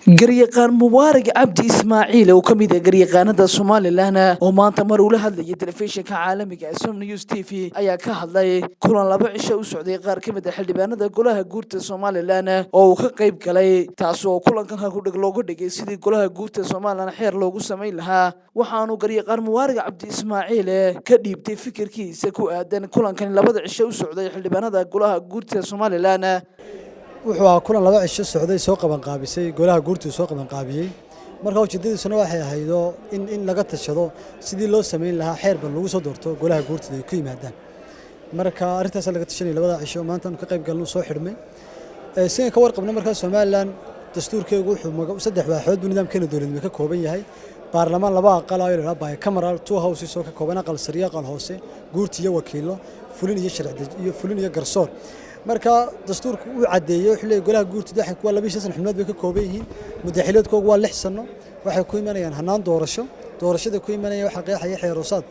garyaqaan Mubaarak Cabdi Ismaaciil oo kamid ah garyaqaanada Soomaaliland oo maanta mar uu la hadlayay telefishinka caalamiga ah Som News TV ayaa ka hadlay kulan laba cisho u socday qaar kamid ah xildhibaanada golaha guurta Soomaaliland oo uu ka qayb galay taas oo kulankan loogu dhigay sidii golaha guurta Soomaaliland xeer loogu sameyn lahaa waxaanu garyaqaan Mubaarak Cabdi Ismaaciil ka dhiibtay fikirkiisa ku aadan kulankan labada cisho u socday xildhibaanada golaha guurta Soomaaliland wuxuu kulan laba cisho socday soo qaban qaabisay golaha guurtu soo qaban qaabiyay marka ujeedadiisuna waxay ahayd in laga tashado sidii loo sameyn lahaa xeer ban lagu soo doorto golaha guurtu ay ku yimaadaan marka arintaas laga tashanay labada cisho maanta ka qayb galno soo xidhmay sidoo ka warqabna marka Soomaaliland dastuurkeegu wuxuu saddex waaxood nidaamkeena dawladnimo ka kooban yahay baarlamaan laba aqal ah oo la kamaral two houses oo ka kooban aqal sare aqal hoose guurti iyo wakiilo fulin iyo sharci iyo fulin iyo garsoor marka dastuurku uu cadeeyo xilliga golaha guurtida waxa ku 2 sano xubnood bay ka kooban yihiin muddaxileedkoodu waa 6 sano waxay ku imanayaan hanaan doorashada ku imanaya waxa qeexaya xeerosaad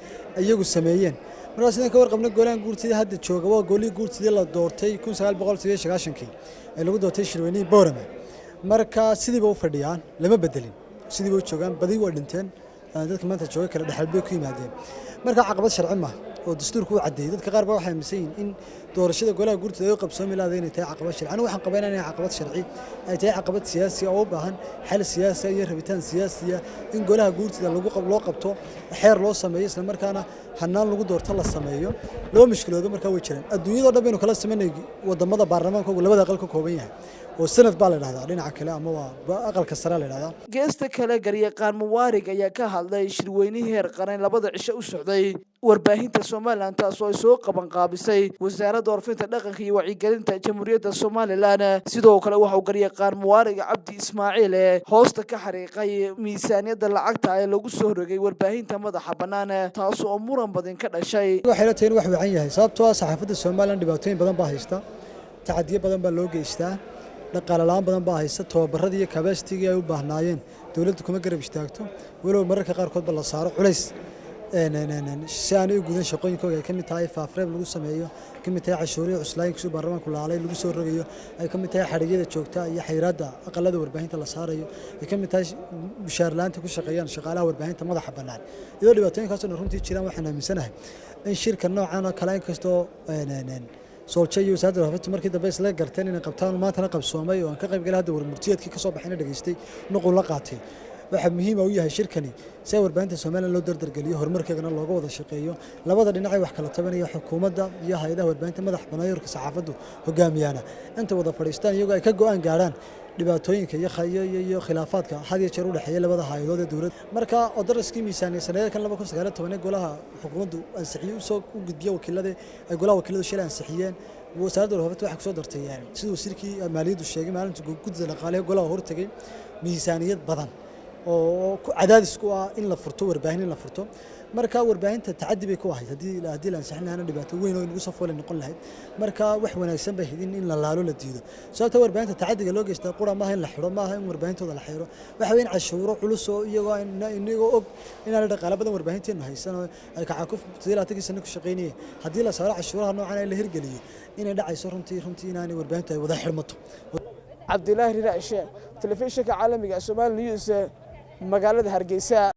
iyagu sameeyeen marka sidoo ka warqabna golaha guurtida hadda jooga waa golii guurtida la doortay 1990 ee lagu doortay shirweynaha Boorama marka sidiiba u fadhiyaan lama bedelin sidiiba u joogan badi waa dhinteen dadka maanta jooga kala dhaxal bay ku yimaadeen marka caqabad sharci ma oo dastuurku uu cadeeyay dadka qaar baa waxay aaminsan in doorashada golaha guurtida ay qabsoomi lahayd inay tahay caqabad sharci anigu waxaan qabanaynaa caqabad sharci ay tahay caqabad siyaasi oo u baahan xal siyaasi iyo rabitaan siyaasi in golaha guurtida lagu qabto xeer loo sameeyo isla markaana hanaan lagu doorto la sameeyo loo mushkiloodo marka way jiraan adduunyada dhan baynu kala sameynay wadamada baarlamaanka labada aqal ka kooban yahay oo sanad baa la yiraahdaa dhinaca kale ama waa aqalka sare la yiraahdaa geesta kale garyaqaan Mubaarak ayaa ka hadlay shirweynihii heer qaran labada cisho u socday warbaahinta Soomaaliland taas oo soo qaban qaabisay wasaaradda warfinta dhaqanka iyo wacyigelinta jamhuuriyadda Soomaaliland sidoo kale waxa uu garyaqaan Mubaarak Cabdi Ismaaciil hoosta ka xariiqay miisaaniyadda lacagta ee lagu soo rogay warbaahinta madaxa bannaan taas oo muran badan ka dhashay waxay la tahay wax wacan yahay sababtoo ah saxaafadda Soomaaliland dhibaatooyin badan baa haysta tacadiyo badan baa loo geystaa dhaqaalalaan badan baa haysta tababaradii iyo capacity-ga ay u baahnaayeen dawladdu kuma garab istaagto walow mararka qaar kood la saaro culays si aan u gudan shaqooyinkooda ay ka mid tahay faafreeb lagu sameeyo ka mid tahay cashuuriyo cuslaynka soo baarlamaanku laalay lagu soo rogayo ay ka mid tahay xarigyada joogta iyo xayiraadda aqalada warbaahinta la saarayo ay ka mid tahay mushaar la'aanta ku shaqeeyaan shaqaalaha warbaahinta madaxa bannaan iyadoo dhibaatooyinkaas oo runtii jiraan waxaan aaminsanahay in shirka noocan oo kale inkastoo Soolcay wasaaradda warfaafinta markii dambe isla garteen inay qabtaan maantana qabsoomay oo aan ka qayb galay hadda warmurtiyeedkii ka soo baxayna dhageystay nuqul la qaatay waxa muhiim ah u yahay shirkani si warbaahinta Soomaaliland loo dardargeliyo horumarkeedana looga wada shaqeeyo labada dhinac ay wax kala tabanaya xukuumadda iyo hay'adaha warbaahinta madax bannaan ee saxaafaddu hogaamiyana inta wada fadhiistaan iyagoo ay ka go'aan gaaraan dhibaatooyinka iyo khilaafaadka had iyo jeer u dhaxeeya labada hay'adood ee dawladda marka daraskii miisaaniyadda kan 2019 golaha xukuumaddu ansixiyay soo u gudbiyay wakiilada ay golaha wakiilada shilay ansixiyeen wasaaradda warfaafinta waxa ku soo dartay sidoo wasiirkii maaliyaddu sheegay maalinta guddiga dhaqaalaha golaha hortagay miisaaniyad badan oo cadaadis ku ah in la furto warbaahin in la furto marka warbaahinta tacaddi bay ku ahayd hadii la ansixinaana dhibaato weyn oo inagu soo foolay noqon lahayd marka wax wanaagsan bay in la laalo la diido sababta warbaahinta tacaddiga loo geystay qura ma in la xiro ma in warbaahintooda la xiro waxa weyn cashuuro culus oo iyagoo og inaan dhaqaale badan warbaahinteena haysan ay kacakuf tilaatigi sano ku shaqeynayeen hadii la saaro cashuuraha noocan ay la hirgeliyo inay dhacayso runtii inaan warbaahinta ay wada xirmato Cabdilaahi Raashe telefishinka caalamiga Soomaali News magaalada Hargeysa.